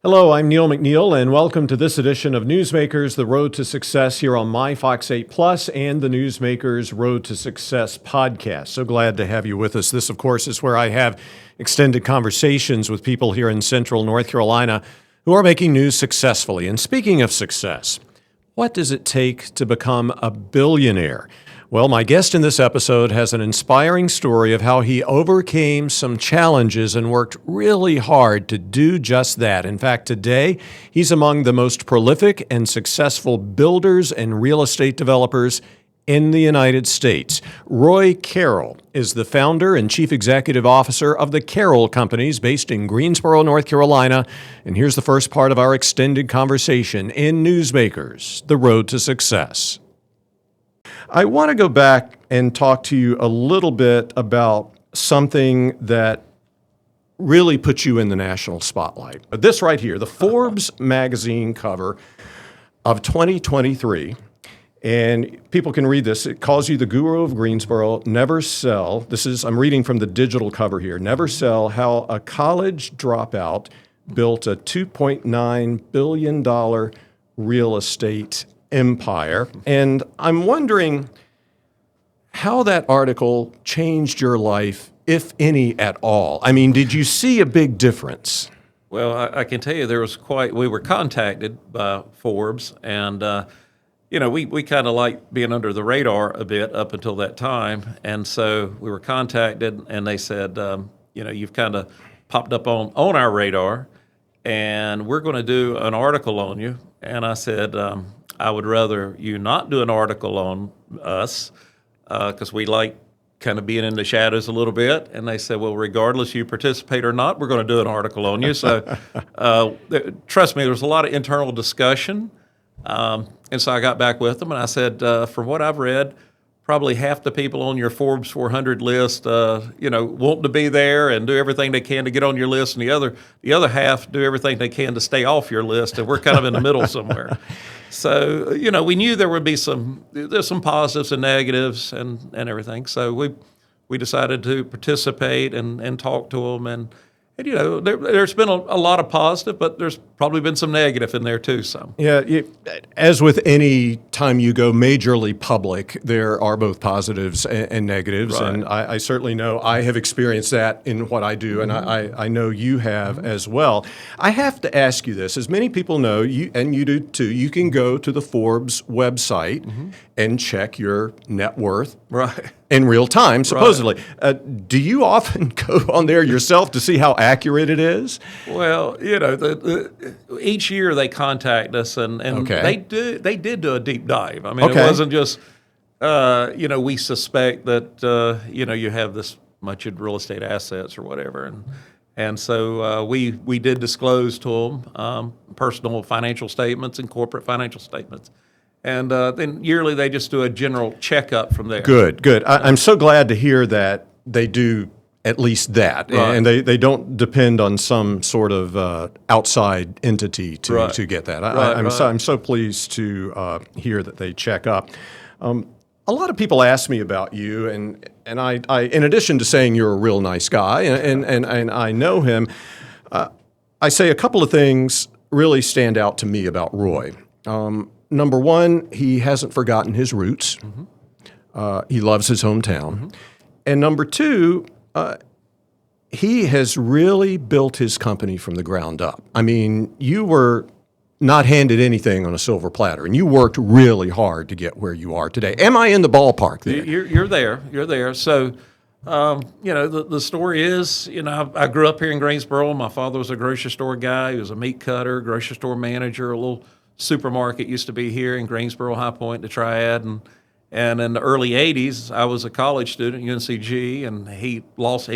Hello, I'm Neil McNeil, and welcome to this edition of Newsmakers, The Road to Success here on My Fox 8 Plus and the Newsmakers Road to Success podcast. So glad to have you with us. This, of course, is where I have extended conversations with people here in Central North Carolina who are making news successfully. And speaking of success, what does it take to become a billionaire? Well, my guest in this episode has an inspiring story of how he overcame some challenges and worked really hard to do just that. In fact, today, he's among the most prolific and successful builders and real estate developers in the United States. Roy Carroll is the founder and chief executive officer of the Carroll Companies based in Greensboro, North Carolina. And here's the first part of our extended conversation in Newsmakers, The Road to Success. I want to go back and talk to you a little bit about something that really puts you in the national spotlight. This right here, the Forbes magazine cover of 2023, and people can read this. It calls you the guru of Greensboro, never sell. I'm reading from the digital cover here. Never sell, how a college dropout built a $2.9 billion real estate empire. And I'm wondering how that article changed your life, if any at all. I mean, did you see a big difference? Well, I can tell you we were contacted by Forbes, and, we kind of like being under the radar a bit up until that time. And so we were contacted, and they said, you've kind of popped up on our radar, and we're going to do an article on you. And I said, I would rather you not do an article on us because we like kind of being in the shadows a little bit. And they said, well, regardless you participate or not, we're going to do an article on you. So trust me, there was a lot of internal discussion. And so I got back with them and I said, from what I've read, probably half the people on your Forbes 400 list, want to be there and do everything they can to get on your list, and the other half do everything they can to stay off your list, and we're kind of in the middle somewhere. So, we knew there would be there's some positives and negatives and everything. So we decided to participate and talk to them, and there's been a lot of positive, but there's probably been some negative in there too. So yeah, as with any time you go majorly public, there are both positives and negatives, right. And I certainly know I have experienced that in what I do, and I know you have as well. I have to ask you this: as many people know, and you do too, you can go to the Forbes website and check your net worth. Right. In real time, supposedly. Right. Do you often go on there yourself to see how accurate it is? Well, each year they contact us, and okay. they did do a deep dive. I mean, okay. It wasn't just, we suspect that, you have this much in real estate assets or whatever. And so we did disclose to them personal financial statements and corporate financial statements. And then yearly, they just do a general checkup from there. Good. I'm so glad to hear that they do at least that, right. And they don't depend on some sort of outside entity to get that. I'm so pleased to hear that they check up. A lot of people ask me about you, and I in addition to saying you're a real nice guy, and I know him, I say a couple of things really stand out to me about Roy. Number one, he hasn't forgotten his roots. He loves his hometown. And number two, he has really built his company from the ground up. I mean, you were not handed anything on a silver platter, and you worked really hard to get where you are today. Am I in the ballpark there? You're there. You're there. So, the story is, I grew up here in Greensboro. My father was a grocery store guy. He was a meat cutter, grocery store manager, a little supermarket used to be here in Greensboro, High Point, the Triad, and in the early '80s, I was a college student at UNCG, and he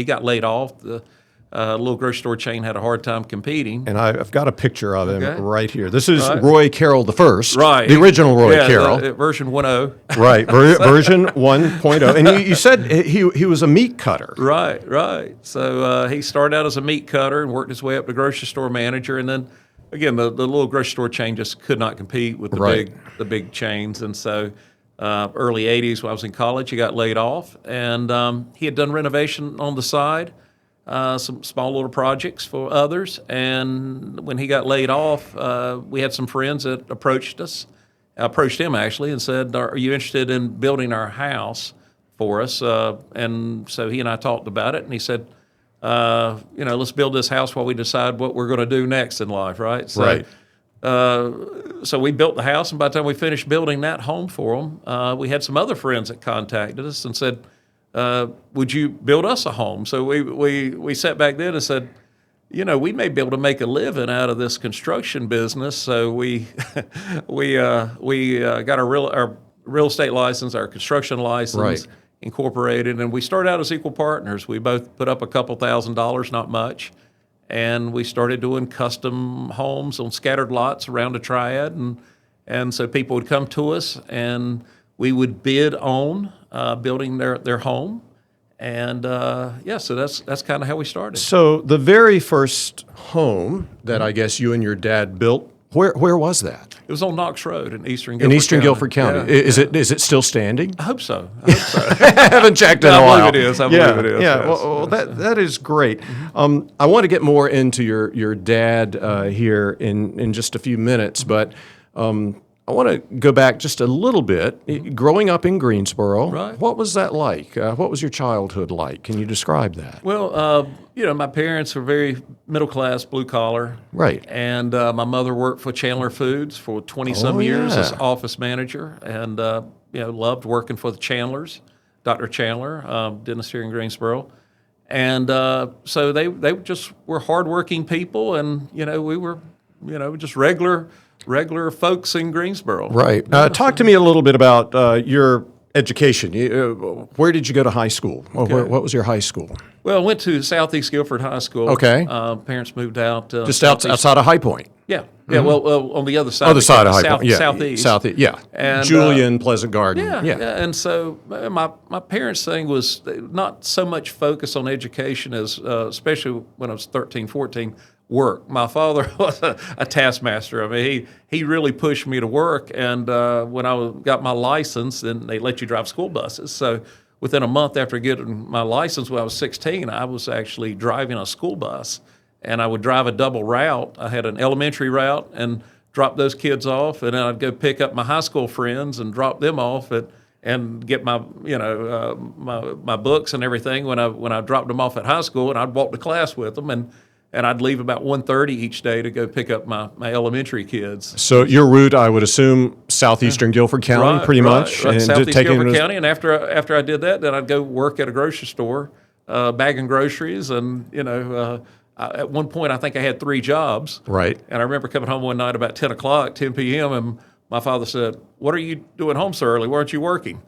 got laid off. The little grocery store chain had a hard time competing. And I've got a picture of him right here. This is Roy Carroll the first, right? The original Roy Carroll, version 1.0. Right, version 1.0. And you said he was a meat cutter. Right. So he started out as a meat cutter and worked his way up to grocery store manager, and then. Again, the little grocery store chain just could not compete with the big chains, and so early '80s when I was in college, he got laid off, and he had done renovation on the side, some small little projects for others. And when he got laid off, we had some friends that approached him actually, and said, "Are you interested in building our house for us?" And so he and I talked about it, and he said, let's build this house while we decide what we're going to do next in life, right? So, Right. So we built the house, and by the time we finished building that home for them, we had some other friends that contacted us and said, would you build us a home? So we sat back then and said, we may be able to make a living out of this construction business. So we got our real estate license, our construction license, Right. incorporated, and we started out as equal partners. We both put up a couple $1,000s, not much, and we started doing custom homes on scattered lots around the Triad, and so people would come to us, and we would bid on building their home, and so that's kind of how we started. So the very first home that I guess you and your dad built, where was that? It was on Knox Road in Eastern In Guilford Eastern County. Guilford County. Yeah, Is it still standing? I hope so. I haven't checked in a while. I believe it is. I believe it is. Yeah. Yes. Well, that is great. I want to get more into your dad here in just a few minutes, but I want to go back just a little bit. Growing up in Greensboro, Right. what was that like? What was your childhood like? Can you describe that? Well, my parents were very middle class, blue collar. Right. And my mother worked for Chandler Foods for 20-some years yeah. as office manager, and loved working for the Chandlers, Dr. Chandler, dentist here in Greensboro. And so they just were hardworking people, and we were just regular folks in Greensboro. Right. Talk to me a little bit about your education. Where did you go to high school? What was your high school? Well, I went to Southeast Guilford High School. Okay. Parents moved out. Just outside of High Point. Yeah. Yeah. Well, on the other side. Other side of High Point. Yeah. Southeast. Southeast. Yeah. And, Julian, Pleasant Garden. Yeah. And so my parents' thing was not so much focus on education as, especially when I was 13, 14, work. My father was a taskmaster. I mean, he really pushed me to work. And when I got my license, then they let you drive school buses. So within a month after getting my license when I was 16, I was actually driving a school bus. And I would drive a double route. I had an elementary route and drop those kids off, and then I'd go pick up my high school friends and drop them off and get my my books and everything when I dropped them off at high school, and I'd walk to class with them, and I'd leave about 1:30 each day to go pick up my elementary kids. So your route, I would assume, southeastern Guilford County, pretty much, Right. and Southeast Guilford County. And after I did that, then I'd go work at a grocery store, bagging groceries, and at one point, I think I had 3 jobs. Right. And I remember coming home one night about 10 p.m., and my father said, "What are you doing home so early? Why aren't you working?"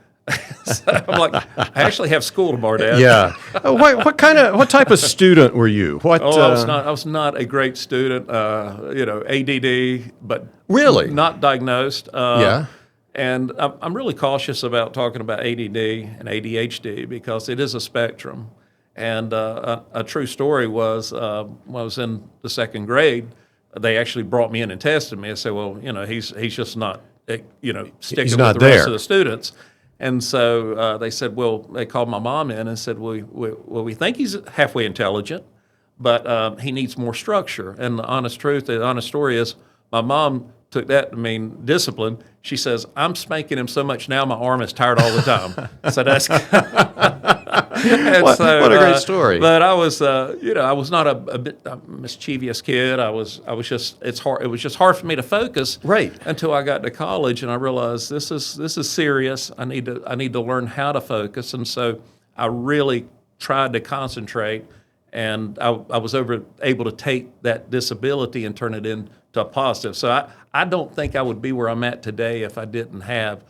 So I'm like, "I actually have school tomorrow, Dad." Yeah. What type of student were you? I was not a great student. ADD, but Really? not diagnosed. Yeah. And I'm really cautious about talking about ADD and ADHD because it is a spectrum. And a true story was when I was in the 2nd grade, they actually brought me in and tested me and said, "Well, he's just not, sticking He's with not the there." rest of the students." And so they said, well, they called my mom in and said, we think he's halfway intelligent, but he needs more structure. And the honest story is my mom took that to mean discipline. She says, "I'm spanking him so much now, my arm is tired all the time." So that's What a great story. But I was, I was not a mischievous kid. It was just hard for me to focus. Right. Until I got to college and I realized this is serious. I need to learn how to focus. And so I really tried to concentrate, and I was able to take that disability and turn it into a positive. So I don't think I would be where I'm at today if I didn't have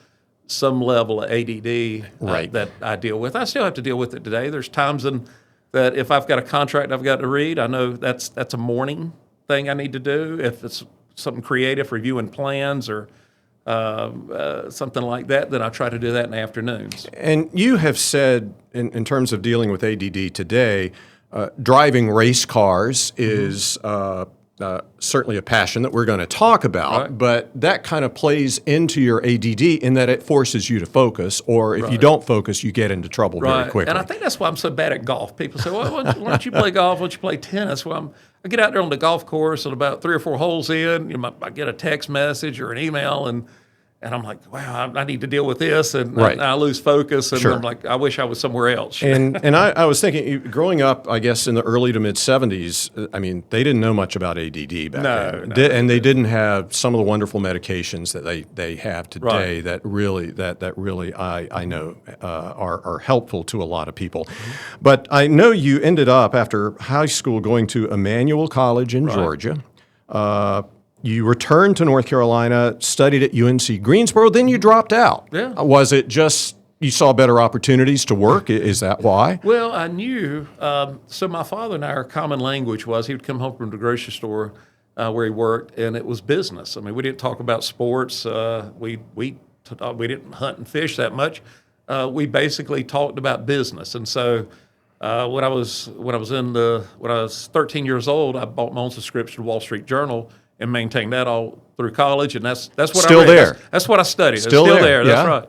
some level of ADD Right. that I deal with. I still have to deal with it today. There's times that if I've got a contract I've got to read, I know that's a morning thing I need to do. If it's something creative, reviewing plans or something like that, then I try to do that in the afternoons. And you have said, in terms of dealing with ADD today, driving race cars is certainly a passion that we're going to talk about, Right. but that kind of plays into your ADD in that it forces you to focus, or if you don't focus, you get into trouble very quickly. And I think that's why I'm so bad at golf. People say, well, why don't you play golf? Why don't you play tennis? Well, I get out there on the golf course and about 3 or 4 holes in, I get a text message or an email, and I'm like, wow, I need to deal with this, and Right. I lose focus, and Sure. I'm like, I wish I was somewhere else. And I was thinking, growing up, I guess in the early to mid '70s, I mean, they didn't know much about ADD back then, and they didn't have some of the wonderful medications that they have today. Right. That really I know are helpful to a lot of people. But I know you ended up after high school going to Emmanuel College in Georgia. You returned to North Carolina, studied at UNC Greensboro, then you dropped out. Yeah. Was it just you saw better opportunities to work? Is that why? Well, I knew. So my father and I, our common language was he would come home from the grocery store where he worked, and it was business. I mean, we didn't talk about sports. We didn't hunt and fish that much. We basically talked about business. And so when I was 13 years old, I bought my own subscription to Wall Street Journal and maintained that all through college, and that's what Still I read. there. That's what I studied. Still it's still there, there. That's yeah. right.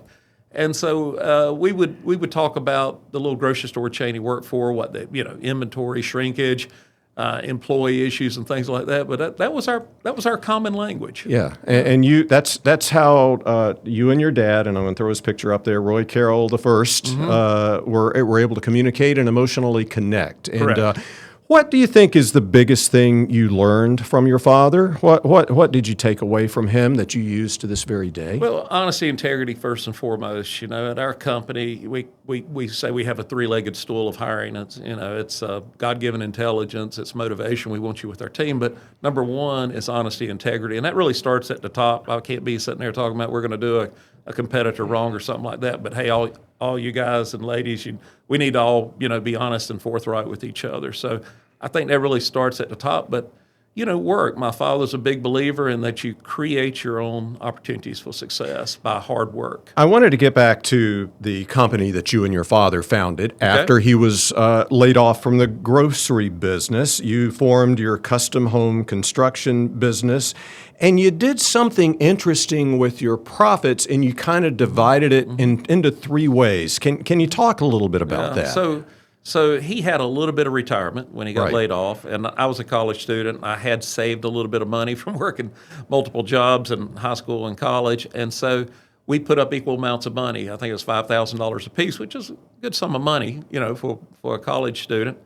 And so we would talk about the little grocery store chain he worked for, inventory shrinkage, employee issues, and things like that. But that was our common language. Yeah, and you that's how you and your dad, and I'm going to throw his picture up there, Roy Carroll the first, were able to communicate and emotionally connect. And Correct. what do you think is the biggest thing you learned from your father? What did you take away from him that you use to this very day? Well, honesty, integrity, first and foremost. At our company, we say we have a 3-legged stool of hiring. It's God-given intelligence, it's motivation. We want you with our team, but number one is honesty, integrity, and that really starts at the top. I can't be sitting there talking about we're going to do a competitor wrong or something like that. But hey, all you guys and ladies, we need to all be honest and forthright with each other. So I think that really starts at the top. But work. My father's a big believer in that you create your own opportunities for success by hard work. I wanted to get back to the company that you and your father founded after he was laid off from the grocery business. You formed your custom home construction business, and you did something interesting with your profits, and you kind of divided it into 3 ways. Can you talk a little bit about that? So he had a little bit of retirement when he got Right. laid off, and I was a college student. I had saved a little bit of money from working multiple jobs in high school and college, and so we put up equal amounts of money. I think it was $5,000 a piece, which is a good sum of money, for a college student.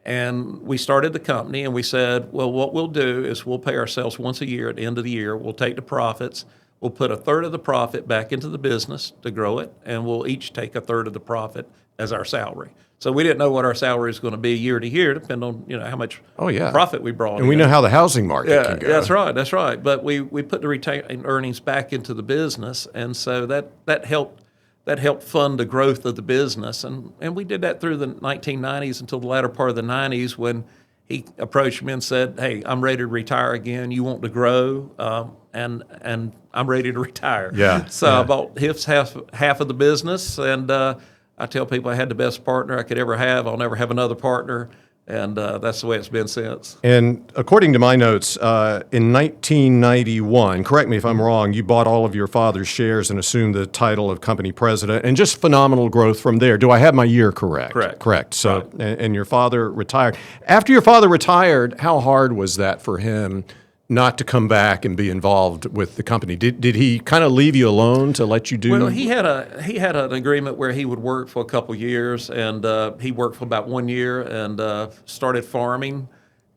And we started the company, and we said, well, what we'll do is we'll pay ourselves once a year at the end of the year. We'll take the profits. We'll put a third of the profit back into the business to grow it, and we'll each take a third of the profit as our salary. So we didn't know what our salary was going to be year to year, depending on how much profit we brought in. And we know how the housing market can go. That's right. But we put the retained earnings back into the business, and so that helped fund the growth of the business. And we did that through the 1990s until the latter part of the 90s when he approached me and said, hey, I'm ready to retire again. You want to grow? And I'm ready to retire. Yeah. So I bought his half of the business, and I tell people I had the best partner I could ever have. I'll never have another partner, and that's the way it's been since. And according to my notes, in 1991, correct me if I'm wrong, you bought all of your father's shares and assumed the title of company president, and just phenomenal growth from there. Do I have my year correct? Correct. So, Right. and your father retired. After your father retired, how hard was that for him not to come back and be involved with the company? Did he kind of leave you alone to let you do? Well, he had an agreement where he would work for a couple years, and he worked for about 1 year and started farming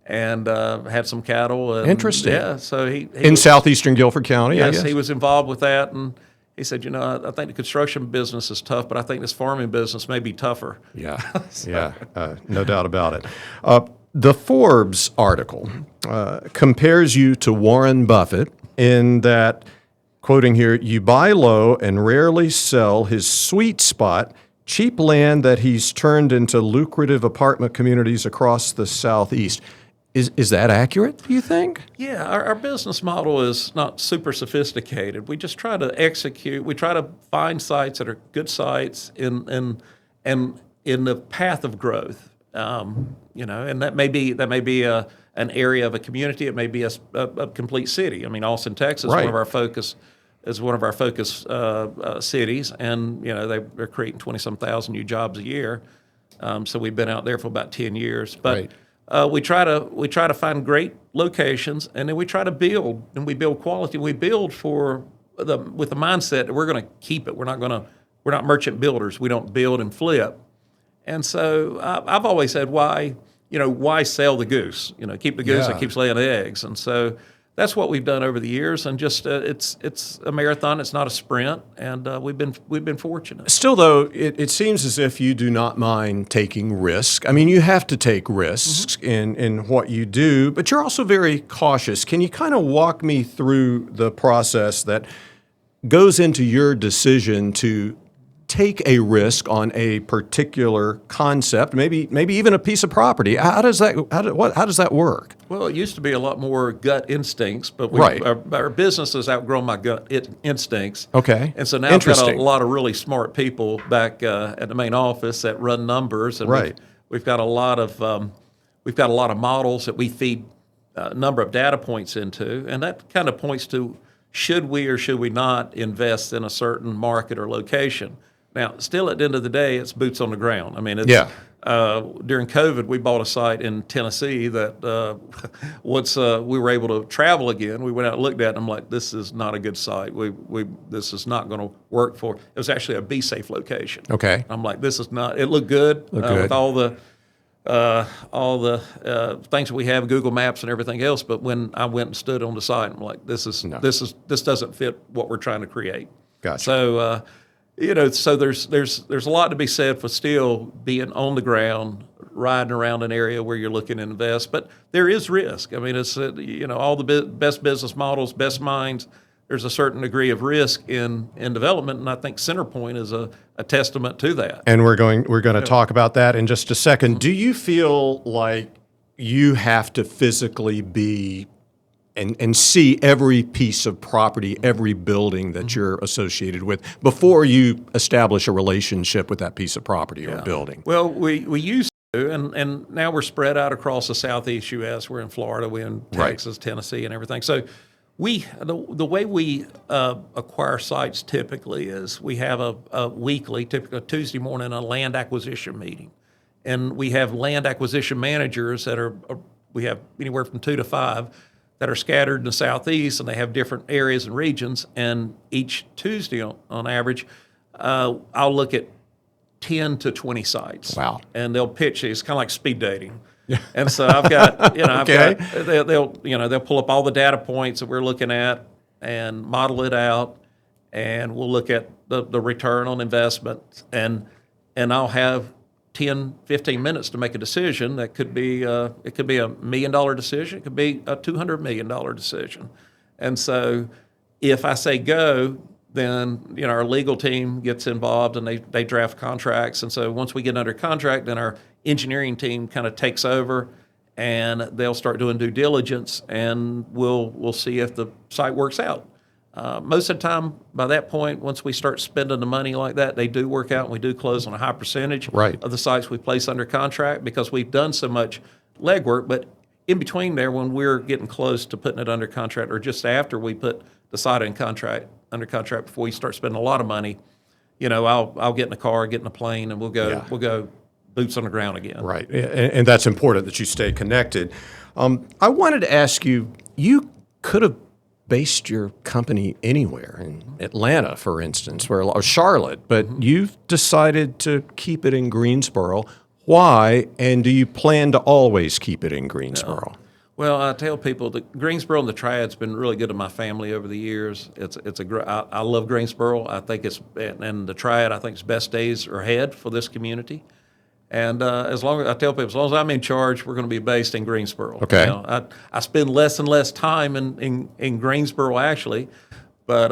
and had some cattle. And, Interesting. Yeah, so he in southeastern Guilford County, I yes, guess? he was involved with that, and he said, I think the construction business is tough, but I think this farming business may be tougher. Yeah, no doubt about it. The Forbes article compares you to Warren Buffett in that, quoting here, you buy low and rarely sell his sweet spot, cheap land that he's turned into lucrative apartment communities across the Southeast. Is that accurate, do you think? Yeah, our business model is not super sophisticated. We just try to execute. We try to find sites that are good sites in the path of growth. And that may be an area of a community. It may be a complete city. I mean, Austin, Texas, Right. one of our focus cities, and they're creating 20-some thousand new jobs a year. So we've been out there for about 10 years. But we try to find great locations, and then we try to build, and we build quality. We build with the mindset that we're going to keep it. We're not merchant builders. We don't build and flip. And so I've always said, why sell the goose? Keep the goose that keeps laying the eggs. And so that's what we've done over the years. And just it's a marathon. It's not a sprint. And we've been fortunate. Still, though, it seems as if you do not mind taking risk. I mean, you have to take risks in what you do, but you're also very cautious. Can you kind of walk me through the process that goes into your decision to take a risk on a particular concept, maybe even a piece of property? How does that work? Well, it used to be a lot more gut instincts, but Right. our business has outgrown my gut instincts. Okay. And so now I've got a lot of really smart people back at the main office that run numbers, and Right. we've got a lot of models that we feed a number of data points into, and that kind of points to should we or should we not invest in a certain market or location. Now, still at the end of the day, it's boots on the ground. I mean, during COVID, we bought a site in Tennessee that once we were able to travel again, we went out and looked at it, and I'm like, this is not a good site. This is not going to work for. It was actually a be-safe location. Okay. I'm like, this is not. It looked good with all the things that we have, Google Maps and everything else. But when I went and stood on the site, I'm like, this doesn't fit what we're trying to create. Gotcha. So. So there's a lot to be said for still being on the ground, riding around an area where you're looking to invest. But there is risk. I mean, it's all the best business models, best minds. There's a certain degree of risk in development, and I think CenterPoint is a testament to that. And we're going to talk about that in just a second. Do you feel like you have to physically be and see every piece of property, every building that you're associated with before you establish a relationship with that piece of property or building? Well, we used to, and now we're spread out across the southeast U.S. We're in Florida, we're in Texas, Tennessee, and everything. So the way we acquire sites typically is we have a weekly, typically a Tuesday morning, a land acquisition meeting. And we have land acquisition managers we have anywhere from 2 to 5 that are scattered in the southeast, and they have different areas and regions. And each Tuesday, on average, I'll look at 10 to 20 sites. Wow! And they'll pitch. It's kind of like speed dating. And so I've got, they'll pull up all the data points that we're looking at and model it out, and we'll look at the return on investment, and I'll have 10, 15 minutes to make a decision. That could be it could be $1 million decision. It could be a $200 million decision. And so if I say go, then our legal team gets involved and they draft contracts. And so once we get under contract, then our engineering team kind of takes over, and they'll start doing due diligence, and we'll see if the site works out. Most of the time, by that point, once we start spending the money like that, they do work out, and we do close on a high percentage of the sites we place under contract because we've done so much legwork. But in between there, when we're getting close to putting it under contract, or just after we put the site under contract before we start spending a lot of money, I'll get in the car, get in the plane, and we'll go boots on the ground again. Right, and that's important that you stay connected. I wanted to ask you, you could have based your company anywhere, in Atlanta, for instance, or Charlotte, but you've decided to keep it in Greensboro. Why, and do you plan to always keep it in Greensboro? Well, I tell people that Greensboro and the Triad's been really good to my family over the years. I love Greensboro. I think and the Triad, I think its best days are ahead for this community. And as long as I'm in charge, we're going to be based in Greensboro. Okay. I spend less and less time in Greensboro actually, but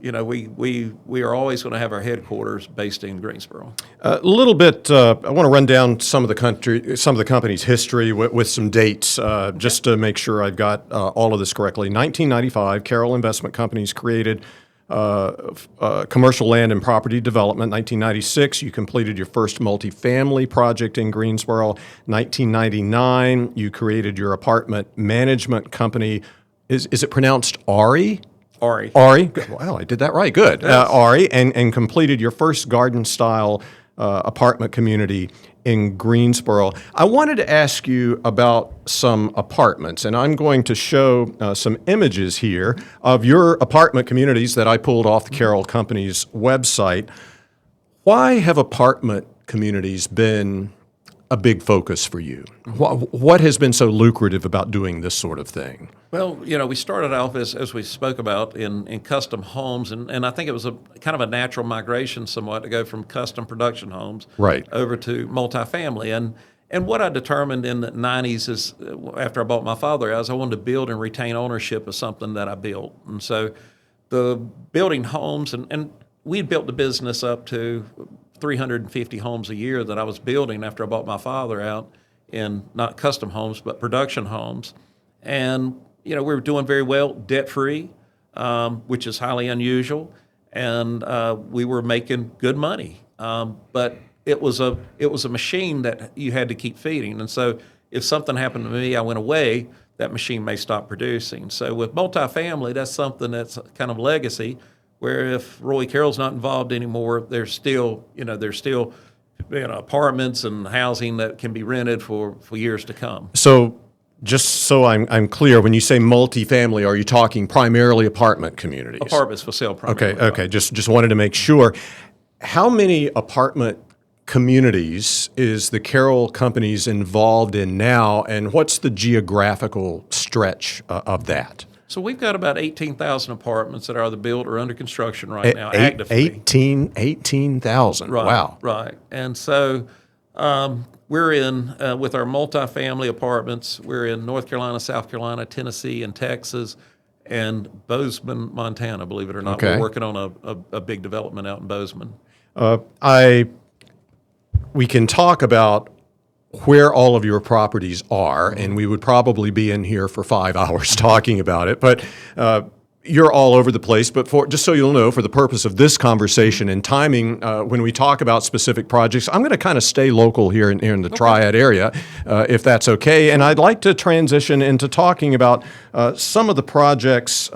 we are always going to have our headquarters based in Greensboro. A little bit. I want to run down some of the company's history with some dates, just to make sure I've got all of this correctly. 1995, Carroll Investment Company is created. commercial land and property development. 1996, you completed your first multifamily project in Greensboro. 1999, you created your apartment management company. Is it pronounced Ari? Ari. Ari. Good. Well, I did that right. Good. Ari, and completed your first garden-style apartment community in Greensboro. I wanted to ask you about some apartments, and I'm going to show some images here of your apartment communities that I pulled off the Carroll Company's website. Why have apartment communities been a big focus for you? What has been so lucrative about doing this sort of thing? Well, we started off as we spoke about in custom homes, and I think it was a kind of a natural migration somewhat to go from custom production homes over to multifamily. And what I determined in the 90s is, after I bought my father house, I wanted to build and retain ownership of something that I built. And so the building homes, and we had built the business up to 350 homes a year that I was building after I bought my father out in not custom homes, but production homes. And we were doing very well, debt-free, which is highly unusual, and we were making good money. But it was a machine that you had to keep feeding, and so if something happened to me, I went away, that machine may stop producing. So with multifamily, that's something that's kind of legacy, where if Roy Carroll's not involved anymore, there's still apartments and housing that can be rented for years to come. So, just so I'm clear, when you say multifamily, are you talking primarily apartment communities? Apartments for sale primarily. Okay. Just wanted to make sure. How many apartment communities is the Carroll Companies involved in now, and what's the geographical stretch of that? So we've got about 18,000 apartments that are either built or under construction right now, actively. 18,000. Right, wow. Right. And so we're in, with our multifamily apartments, we're in North Carolina, South Carolina, Tennessee, and Texas, and Bozeman, Montana, believe it or not. Okay. We're working on a big development out in Bozeman. We can talk about where all of your properties are, and we would probably be in here for 5 hours talking about it, but you're all over the place. But just so you'll know, for the purpose of this conversation and timing, when we talk about specific projects, I'm going to kind of stay local here in the Triad area, if that's okay. And I'd like to transition into talking about some of the projects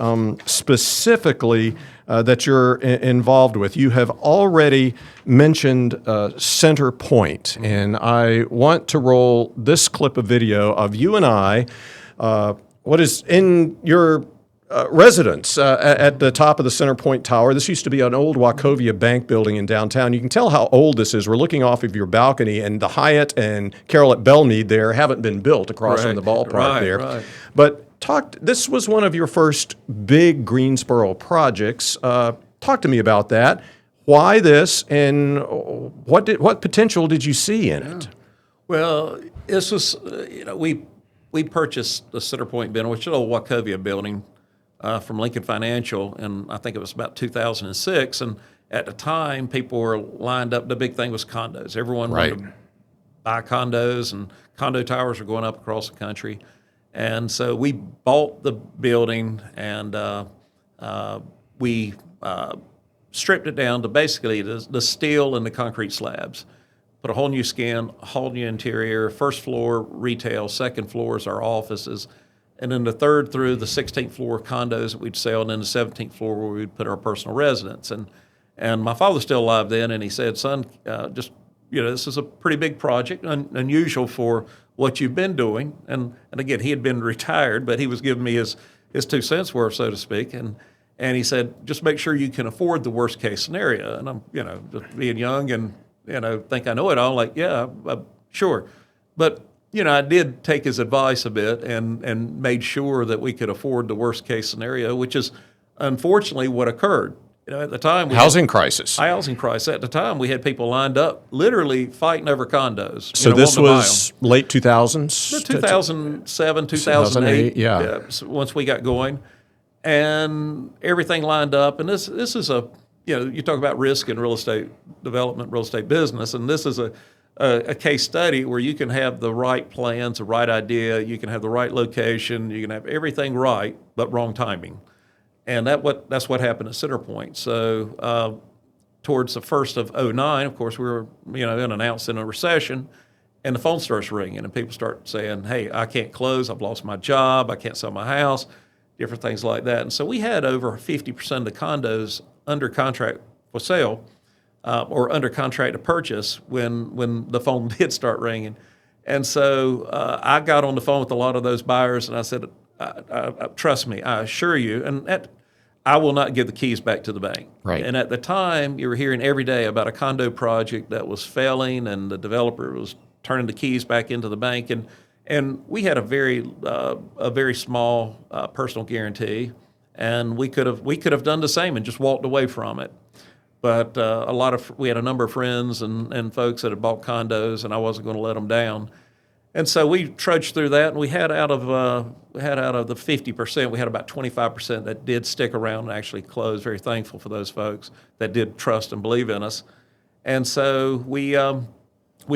specifically that you're involved with. You have already mentioned Center Point, and I want to roll this clip of video of you and I, what is in your residence at the top of the Center Point Tower. This used to be an old Wachovia Bank building in downtown. You can tell how old this is. We're looking off of your balcony, and the Hyatt and Carroll at Belmead there haven't been built across from the ballpark there. Right. But this was one of your first big Greensboro projects. Talk to me about that. Why this, and what potential did you see in it? Well, this was, we purchased the Center Point building, which is an old Wachovia building, from Lincoln Financial, and I think it was about 2006. And at the time, people were lined up. The big thing was condos. Everyone wanted to buy condos, and condo towers were going up across the country. And so we bought the building, and we stripped it down to basically the steel and the concrete slabs. Put a whole new skin, a whole new interior, first floor retail, second floor is our offices, and then the third through the 16th floor condos that we'd sell, and then the 17th floor where we'd put our personal residence. And my father's still alive then, and he said, son, this is a pretty big project, unusual for what you've been doing. And again, he had been retired, but he was giving me his 2 cents worth, so to speak. And he said, just make sure you can afford the worst case scenario. And I'm, just being young and, think I know it all, like, yeah, sure. But, I did take his advice a bit and made sure that we could afford the worst case scenario, which is unfortunately what occurred. At the time, housing crisis. At the time, we had people lined up, literally fighting over condos. So this was late 2000s? 2007, 2008. Yeah. Once we got going, and everything lined up. And this is you talk about risk in real estate development, real estate business, and this is a case study where you can have the right plans, the right idea, you can have the right location, you can have everything right, but wrong timing. And that's what happened at Center Point. So towards the first of '09, of course, we were announced in a recession, and the phone starts ringing, and people start saying, "Hey, I can't close. I've lost my job. I can't sell my house," different things like that. And so we had over 50% of the condos under contract for sale or under contract to purchase when the phone did start ringing. And so I got on the phone with a lot of those buyers, and I said, "Trust me, I assure you," and I will not give the keys back to the bank. Right. And at the time, you were hearing every day about a condo project that was failing, and the developer was turning the keys back into the bank. And we had a very small personal guarantee, and we could have done the same and just walked away from it. But we had a number of friends and folks that had bought condos, and I wasn't going to let them down. And so we trudged through that, and we had out of the 50%, we had about 25% that did stick around and actually close. Very thankful for those folks that did trust and believe in us. And so we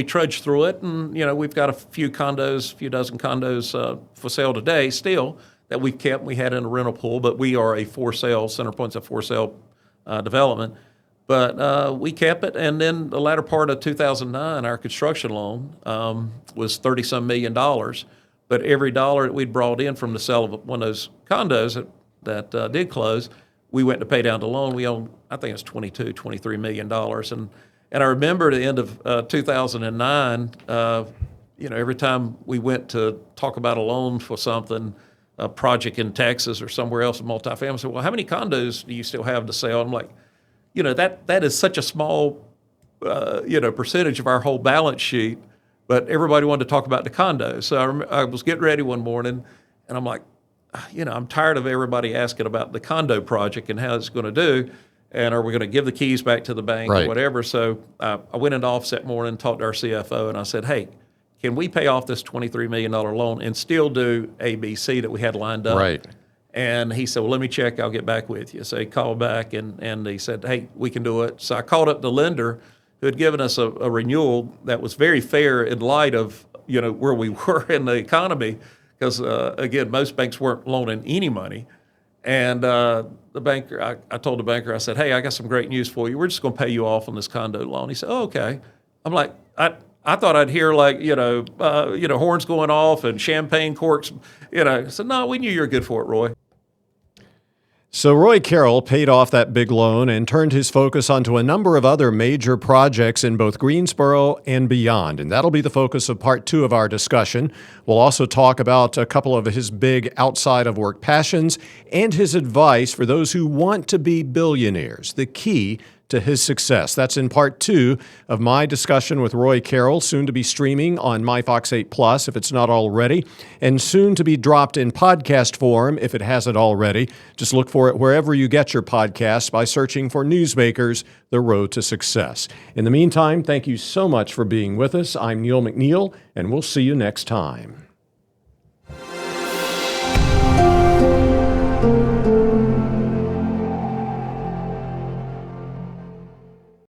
trudged through it, and we've got a few dozen condos for sale today still that we've kept. We had in a rental pool, but we are a for sale. Center Point's a for sale development. But we kept it, and then the latter part of 2009, our construction loan was $30-some million. But every dollar that we'd brought in from the sale of one of those condos that did close, we went to pay down the loan. We owned, I think it was $23 million. And I remember at the end of 2009, every time we went to talk about a loan for something, a project in Texas or somewhere else, in multifamily, I said, "Well, how many condos do you still have to sell?" I'm like, that is such a small, percentage of our whole balance sheet, but everybody wanted to talk about the condos. So I was getting ready one morning, and I'm like, I'm tired of everybody asking about the condo project and how it's going to do, and are we going to give the keys back to the bank or whatever. So I went into office that morning and talked to our CFO, and I said, "Hey, can we pay off this $23 million loan and still do ABC that we had lined up?" Right. And he said, "Well, let me check. I'll get back with you." So he called back, and he said, "Hey, we can do it." So I called up the lender who had given us a renewal that was very fair in light of where we were in the economy, because again, most banks weren't loaning any money. And the banker, I told the banker, I said, "Hey, I got some great news for you. We're just going to pay you off on this condo loan." He said, "Oh, okay." I'm like, I thought I'd hear horns going off and champagne corks. I said, "No, we knew you were good for it, Roy." So Roy Carroll paid off that big loan and turned his focus onto a number of other major projects in both Greensboro and beyond. And that'll be the focus of part 2 of our discussion. We'll also talk about a couple of his big outside of work passions and his advice for those who want to be billionaires, the key to his success. That's in part 2 of my discussion with Roy Carroll, soon to be streaming on MyFox 8 Plus if it's not already, and soon to be dropped in podcast form if it hasn't already. Just look for it wherever you get your podcasts by searching for Newsmakers, The Road to Success. In the meantime, thank you so much for being with us. I'm Neil McNeil, and we'll see you next time.